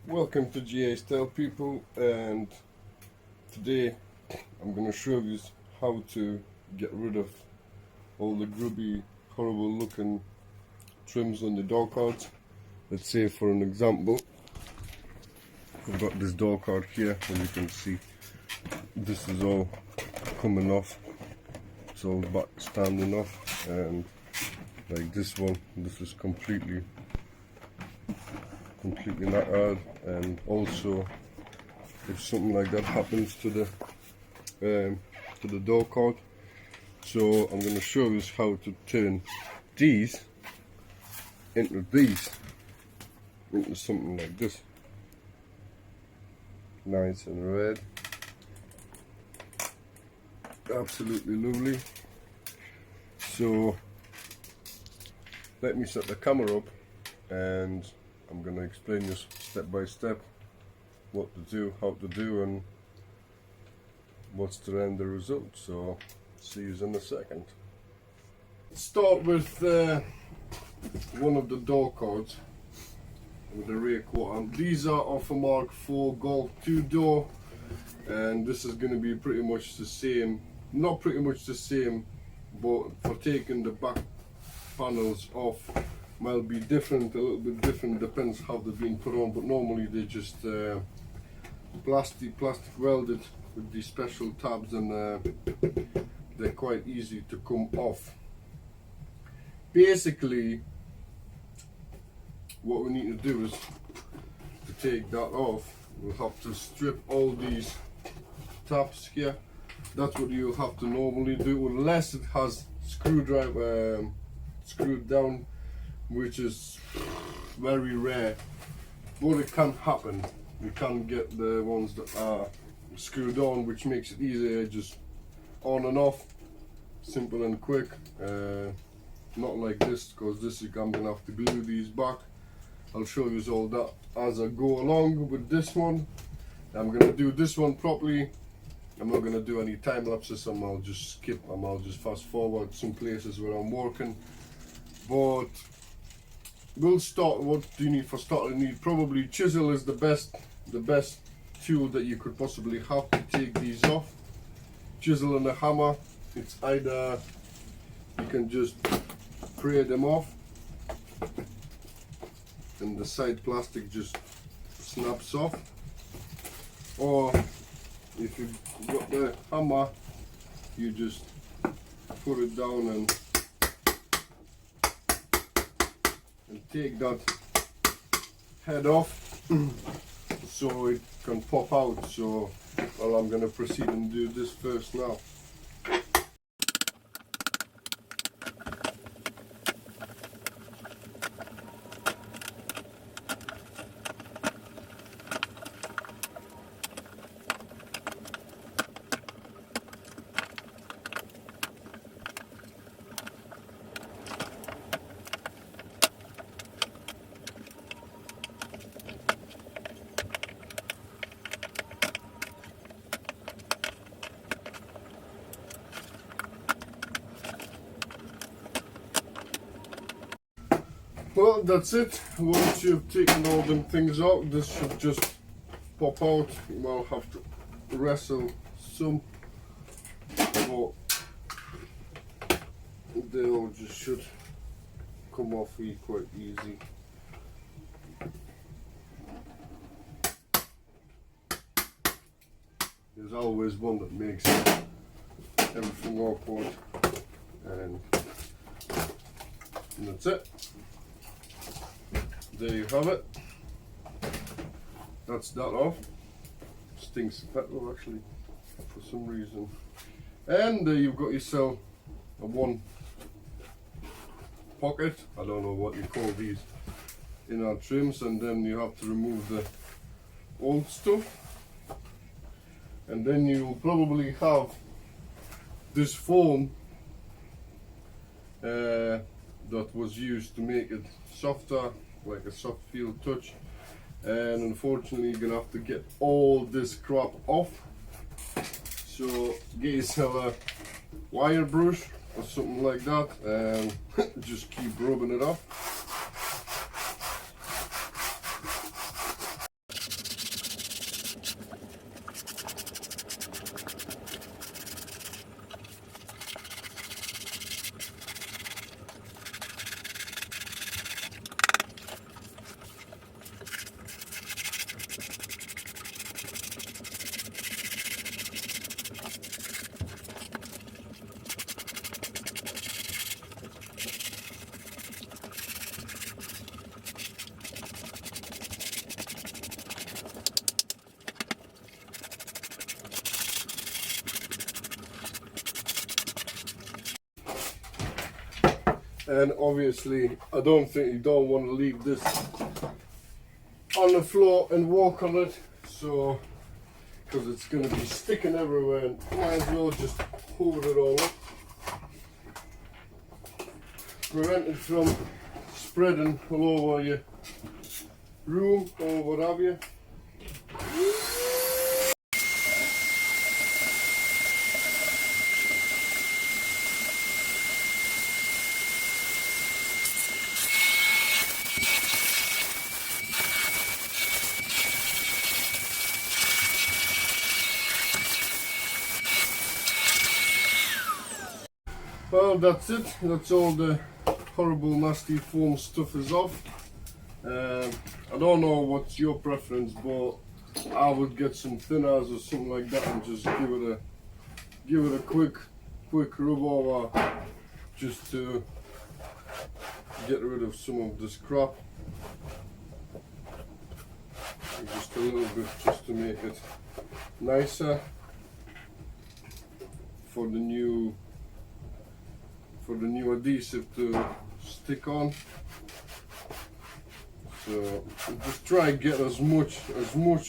Welcome to GA Style, people, and today I'm going to show you how to get rid of all the grubby, horrible looking trims on the door cards. Let's say, for an example, I've got this door card here, and you can see this is all coming off. It's all back standing off, and like this one, this is completely knackered. And also, if something like that happens to the door card, so I'm going to show you how to turn these into something like this, nice and red, absolutely lovely. So let me set the camera up and I'm going to explain you step by step what to do, how to do, and what's the end result. So see you in a second. Start with one of the door cards with the rear quarter. These are off a MK4 Golf 2 door, and this is going to be pretty much the same, not pretty much the same, but for taking the back panels off might be different, a little bit different, depends how they've been put on, but normally they're just plastic welded with these special tabs, and they're quite easy to come off. Basically, what we need to do is to take that off, we'll have to strip all these tabs here. That's what you'll have to normally do, unless it has screwdriver screwed down, which is very rare, but it can happen. You can get the ones that are screwed on, which makes it easier, just on and off, simple and quick. Not like this, because this is, I'm gonna have to glue these back. I'll show you all that as I go along with this one. I'm gonna do this one properly. I'm not gonna do any time lapses, and I'll just skip, and I'll just fast forward some places where I'm working. But we'll start. What do you need for starting? You need probably chisel is the best tool that you could possibly have to take these off. Chisel and a hammer. It's either you can just pry them off and the side plastic just snaps off, or if you've got the hammer, you just put it down and take that head off so it can pop out. So, well, I'm going to proceed and do this first now. Well, that's it. Once you've taken all them things out, this should just pop out. You might have to wrestle some, but they all just should come off quite easy. There's always one that makes everything awkward, and that's it. There you have it. That's that off. Stinks of petrol actually, for some reason. And you've got yourself a one pocket. I don't know what you call these in our trims. And then you have to remove the old stuff. And then you'll probably have this foam that was used to make it softer, like a soft feel touch, and unfortunately you're gonna have to get all this crap off. So get yourself a wire brush or something like that and just keep rubbing it off. And obviously I don't think you don't want to leave this on the floor and walk on it, so because it's going to be sticking everywhere, and might as well just hold it all up, prevent it from spreading all over your room or what have you. Well, that's it. That's all the horrible nasty foam stuff is off. I don't know what's your preference, but I would get some thinners or something like that and just give it a quick rub over, just to get rid of some of this crap. Just a little bit, just to make it nicer for the new adhesive to stick on. So just try and get as much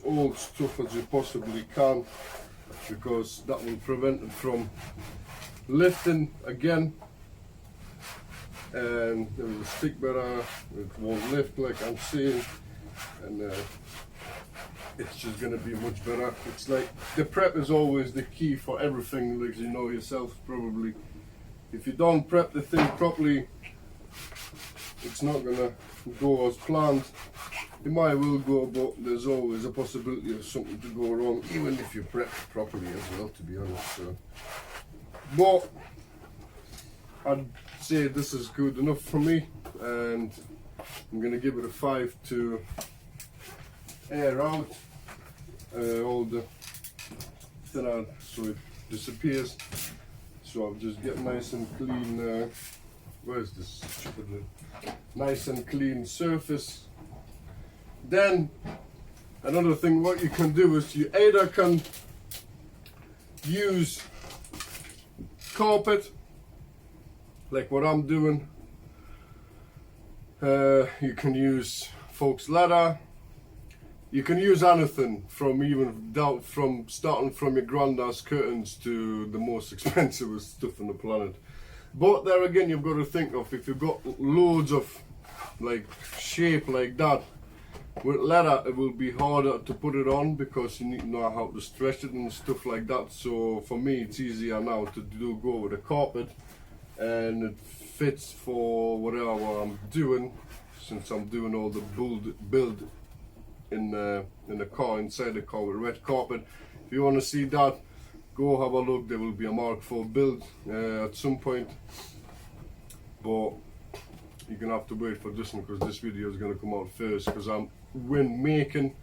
old stuff as you possibly can, because that will prevent it from lifting again, and it will stick better. It won't lift like I'm saying, and it's just gonna be much better. It's like the prep is always the key for everything, like you know yourself probably. If you don't prep the thing properly, it's not gonna go as planned. It might well go, but there's always a possibility of something to go wrong, even if you prep properly as well, to be honest. So, but I'd say this is good enough for me, and I'm gonna give it a 5 to air out all the thinner so it disappears. So I'll just get nice and clean, where's this stupid lid? Nice and clean surface. Then another thing what you can do is you either can use carpet, like what I'm doing. You can use folks leather. You can use anything from starting from your granddad's curtains to the most expensive stuff on the planet. But there again, you've got to think of, if you've got loads of like shape like that, with leather it will be harder to put it on, because you need to know how to stretch it and stuff like that. So for me it's easier now to go with a carpet, and it fits for whatever I'm doing, since I'm doing all the build in the car, inside the car with red carpet. If you want to see that, go have a look. There will be a MK4 build at some point, but you're gonna have to wait for this one, because this video is gonna come out first, because I'm making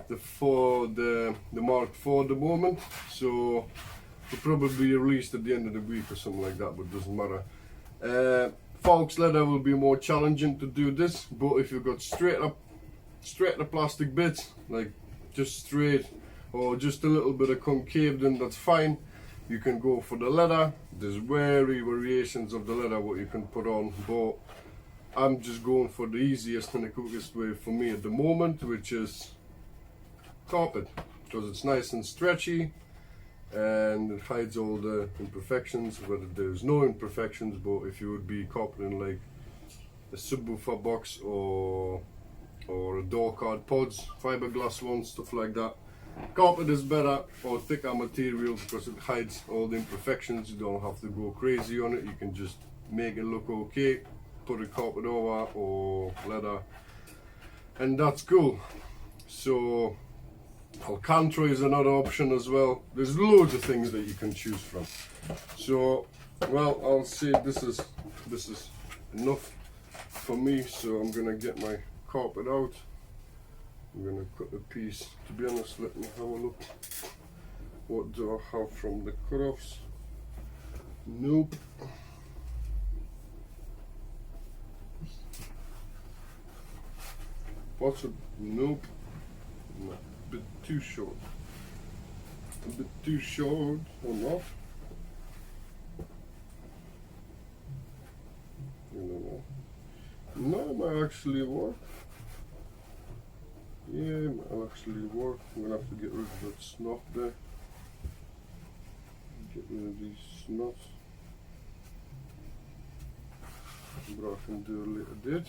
the MK4 at the moment, so it'll probably be released at the end of the week or something like that, but it doesn't matter. Falx leather will be more challenging to do this, but if you've got straight the plastic bits, like just straight or just a little bit of concave, then that's fine. You can go for the leather. There's variations of the leather what you can put on, but I'm just going for the easiest and the quickest way for me at the moment, which is carpet, because it's nice and stretchy and it hides all the imperfections, whether there's no imperfections. But if you would be carpeting like a subwoofer box or a door card pods, fiberglass ones, stuff like that, carpet is better, or thicker material, because it hides all the imperfections. You don't have to go crazy on it. You can just make it look okay, put a carpet over or leather, and that's cool. So Alcantara is another option as well. There's loads of things that you can choose from. So, well, I'll say this is enough for me. So I'm gonna get my carpet out. I'm gonna cut the piece. To be honest, let me have a look. What do I have from the cut-offs? Nope. Nope. No, a bit too short. A bit too short, or not? You know, No, it might actually work. Yeah, it might actually work. I'm gonna have to get rid of that snot there. Get rid of these snots. But I can do a little bit.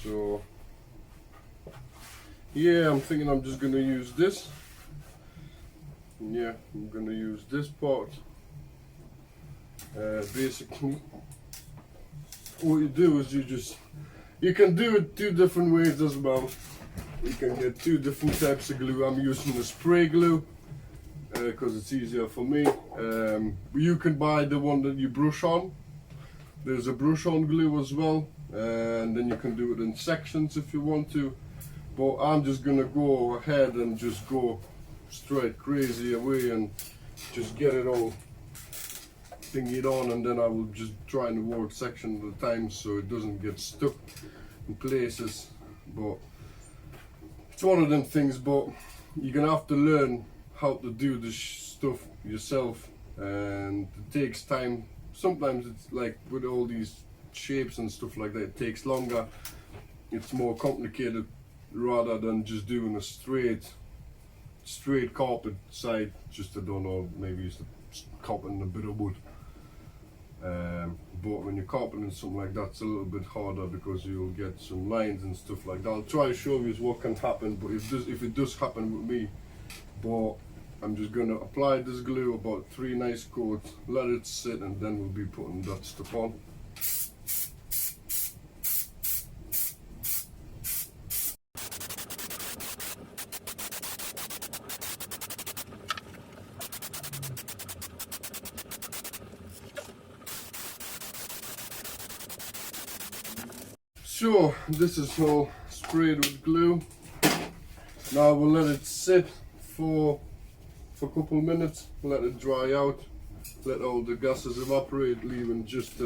So yeah, I'm thinking I'm just gonna use this. Yeah, I'm gonna use this part. Basically, what you do is you can do it two different ways as well. You can get two different types of glue. I'm using the spray glue because it's easier for me. You can buy the one that you brush on. There's a brush on glue as well, and then you can do it in sections if you want to. But I'm just gonna go ahead and just go straight crazy away and just get it all thingied on, and then I will just try and work section at a time so it doesn't get stuck in places. But it's one of them things, but you're gonna have to learn how to do this stuff yourself, and it takes time. Sometimes it's like with all these shapes and stuff like that, it takes longer, it's more complicated rather than just doing a straight carpet side. Just I don't know, maybe it's carpeting a bit of wood. But when you're carpeting something like that, it's a little bit harder because you'll get some lines and stuff like that. I'll try to show you what can happen, but if it does happen with me, but I'm just gonna apply this glue, about 3 nice coats, let it sit, and then we'll be putting that stuff on. So this is all sprayed with glue. Now we'll let it sit for a couple of minutes, let it dry out, let all the gases evaporate, leaving just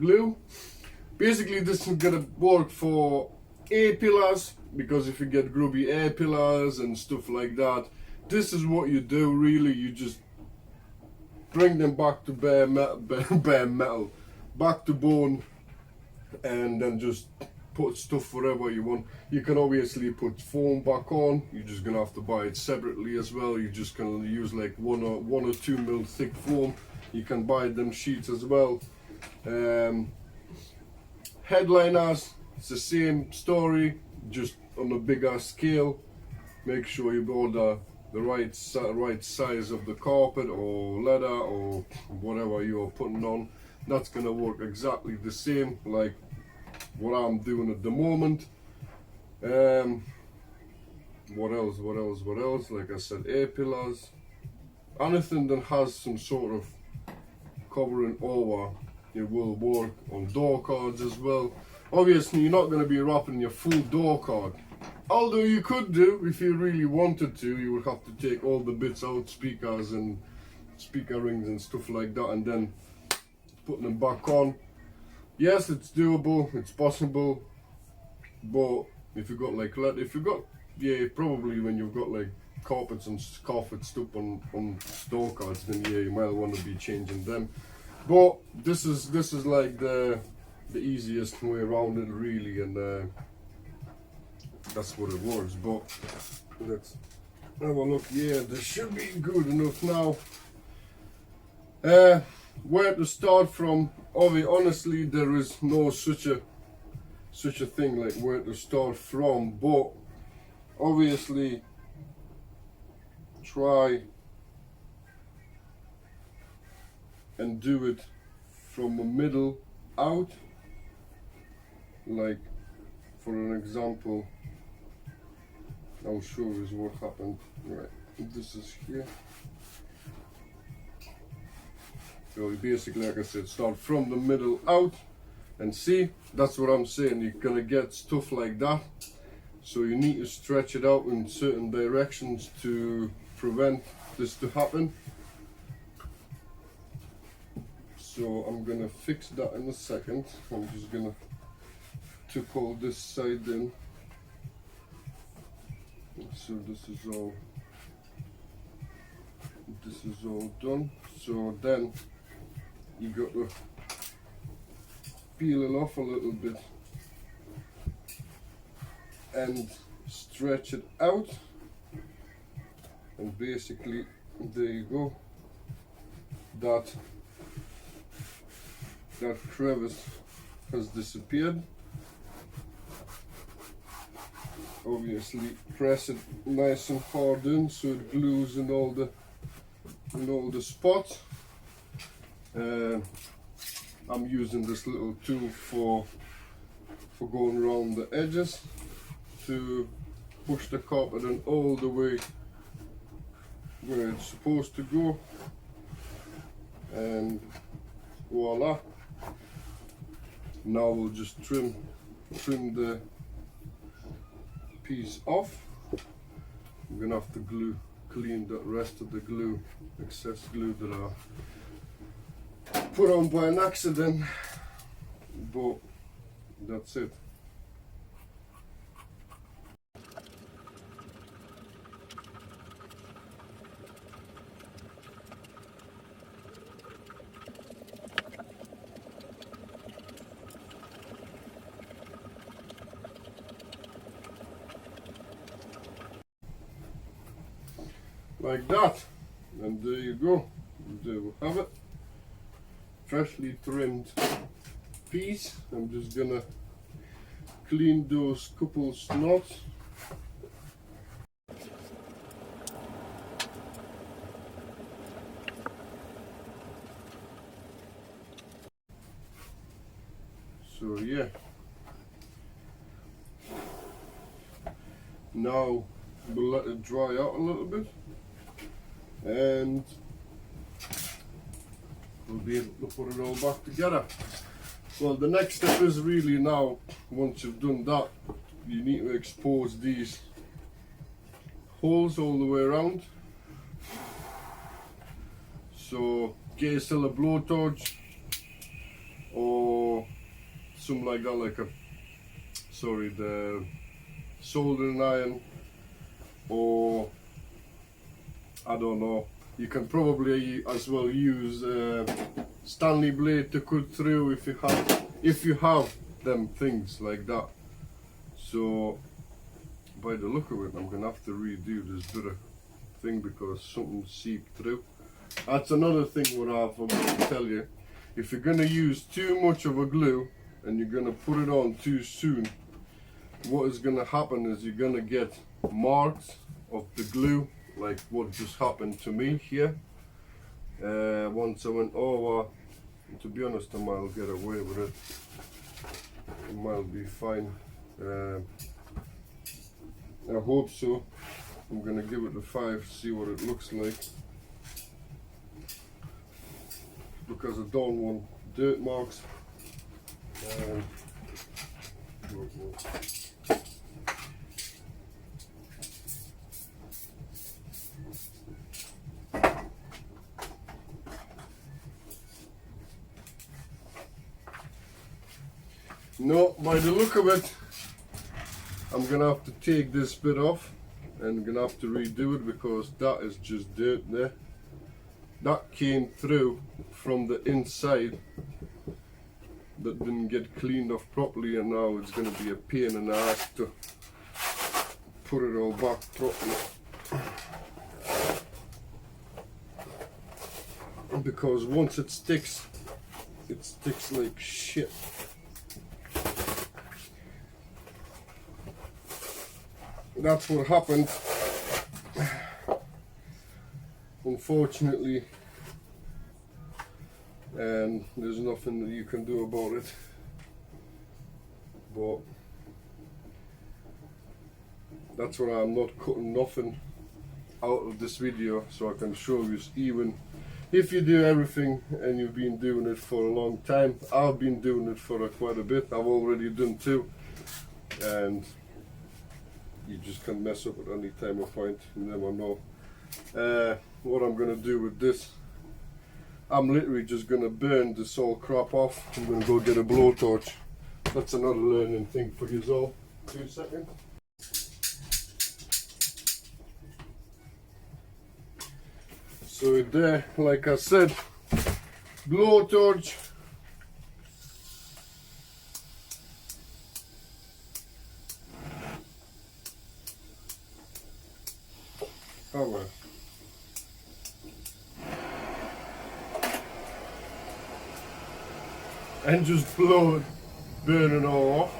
glue. Basically this is gonna work for A-pillars, because if you get grubby A-pillars and stuff like that, this is what you do really. You just bring them back to bare metal, back to bone, and then just put stuff wherever you want. You can obviously put foam back on. You're just gonna have to buy it separately as well. You're just gonna use like 1 or 2 mil thick foam. You can buy them sheets as well. Headliners, it's the same story, just on a bigger scale. Make sure you order the right size of the carpet or leather or whatever you're putting on. That's gonna work exactly the same like what I'm doing at the moment. What else? Like I said, A-pillars, anything that has some sort of covering over, it will work on door cards as well. Obviously you're not going to be wrapping your full door card, although you could do if you really wanted to. You would have to take all the bits out, speakers and speaker rings and stuff like that, and then putting them back on. Yes, it's doable, it's possible, but if you got like, yeah, probably when you've got like carpets and carpet stuff on store cards, then yeah, you might want to be changing them. But this is like the easiest way around it really, and that's what it works. But let's have a look. Yeah, this should be good enough now. Where to start from? Honestly, there is no such a thing like where to start from, but obviously try and do it from the middle out. Like for an example, I'll show you what happened. Right, this is here. So basically, like I said, start from the middle out, and see, that's what I'm saying. You're gonna get stuff like that, so you need to stretch it out in certain directions to prevent this to happen. So I'm gonna fix that in a second. I'm just gonna tuck all this side in. So this is all done. So then you got to peel it off a little bit and stretch it out, and basically there you go, that crevice has disappeared. Obviously press it nice and hard in so it glues in all the spots. I'm using this little tool for going around the edges to push the carpet in all the way where it's supposed to go, and voila. Now we'll just trim the piece off. I'm gonna have to clean the rest of the glue, excess glue that I put on by an accident, but that's it. Like that, and there you go. There we have it. Freshly trimmed piece. I'm just gonna clean those couple knots. So yeah. Now we'll let it dry out a little bit, and we'll be able to put it all back together. Well, the next step is really now, once you've done that, you need to expose these holes all the way around. So get yourself a blowtorch or something like that, like the soldering iron, or I don't know, you can probably as well use Stanley blade to cut through if you have them things like that. So by the look of it, I'm gonna have to redo this bit of thing because something seeped through. That's another thing what I forgot to tell you. If you're gonna use too much of a glue and you're gonna put it on too soon, what is gonna happen is you're gonna get marks of the glue, like what just happened to me here. Once I went over, to be honest, I might get away with it. It might be fine. I hope so. I'm gonna give it a 5, see what it looks like, because I don't want dirt marks. No, by the look of it, I'm gonna have to take this bit off and gonna have to redo it because that is just dirt there. That came through from the inside that didn't get cleaned off properly, and now it's gonna be a pain in the ass to put it all back properly. Because once it sticks like shit. That's what happened, unfortunately, and there's nothing that you can do about it. But that's why I'm not cutting nothing out of this video, so I can show you. Even if you do everything and you've been doing it for a long time, I've been doing it for quite a bit. I've already done 2, and you just can mess up at any time or point. You never know. What I'm gonna do with this, I'm literally just gonna burn this all crap off. I'm gonna go get a blowtorch. That's another learning thing for you all. 2 seconds. So there, like I said, blowtorch. Cover. And just blow it, burn it all off.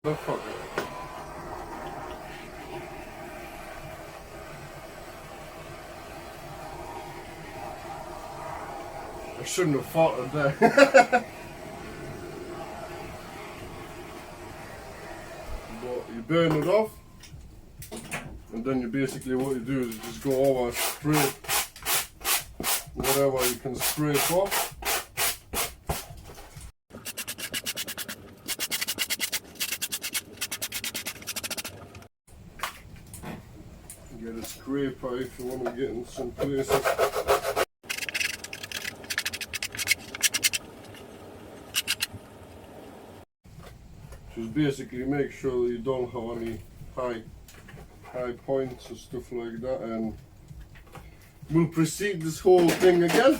Motherfucker. I shouldn't have fought it there. But you burn it off, and then you basically what you do is you just go over, spray whatever you can spray it off. Get a scraper if you want to get in some places. Just basically make sure that you don't have any high points or stuff like that, and we'll proceed this whole thing again.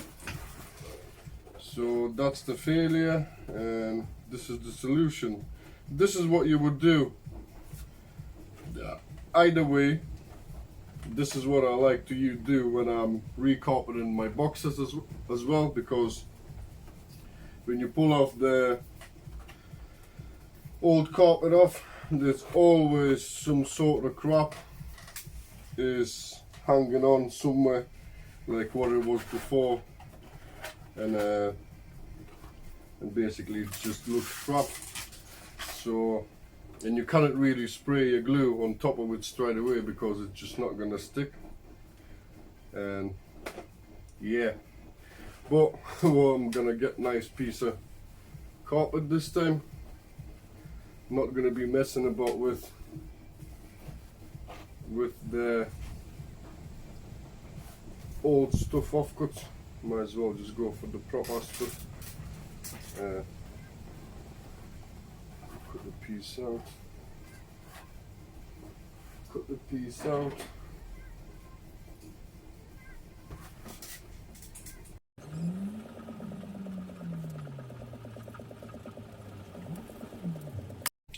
So that's the failure, and this is the solution. This is what you would do. Either way, this is what I like to do when I'm recarpeting my boxes as well, because when you pull off the old carpet off, there's always some sort of crap is hanging on somewhere, like what it was before, and basically it just looks crap. So, and you cannot really spray your glue on top of it straight away because it's just not gonna stick. And yeah, but well, I'm gonna get nice piece of carpet this time. Not gonna be messing about with the old stuff offcuts. Might as well just go for the proper stuff. Cut the piece out. Cut the piece out.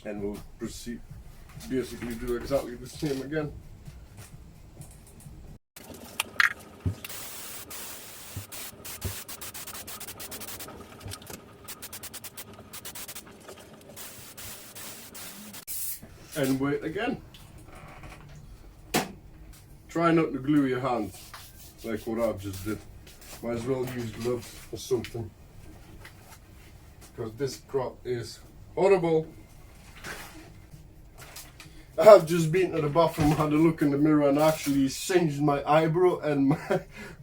And we'll proceed, basically do exactly the same again. And wait again. Try not to glue your hand like what I've just did. Might as well use gloves or something, because this crap is horrible. I've just been to the bathroom, had a look in the mirror, and actually singed my eyebrow, and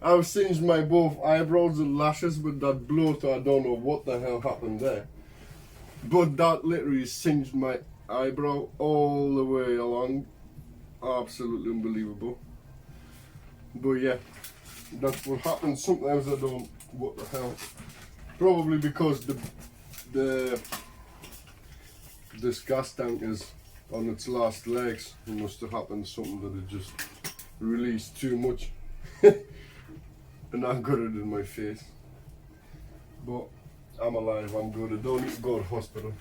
I've singed my both eyebrows and lashes with that bloater. I don't know what the hell happened there, but that literally singed my eyebrow all the way along. Absolutely unbelievable. But yeah, that's what happens. Sometimes I don't, what the hell. Probably because this gas tank is on its last legs. It must have happened something that it just released too much. And I got it in my face. But I'm alive, I'm good. I don't need to go to hospital.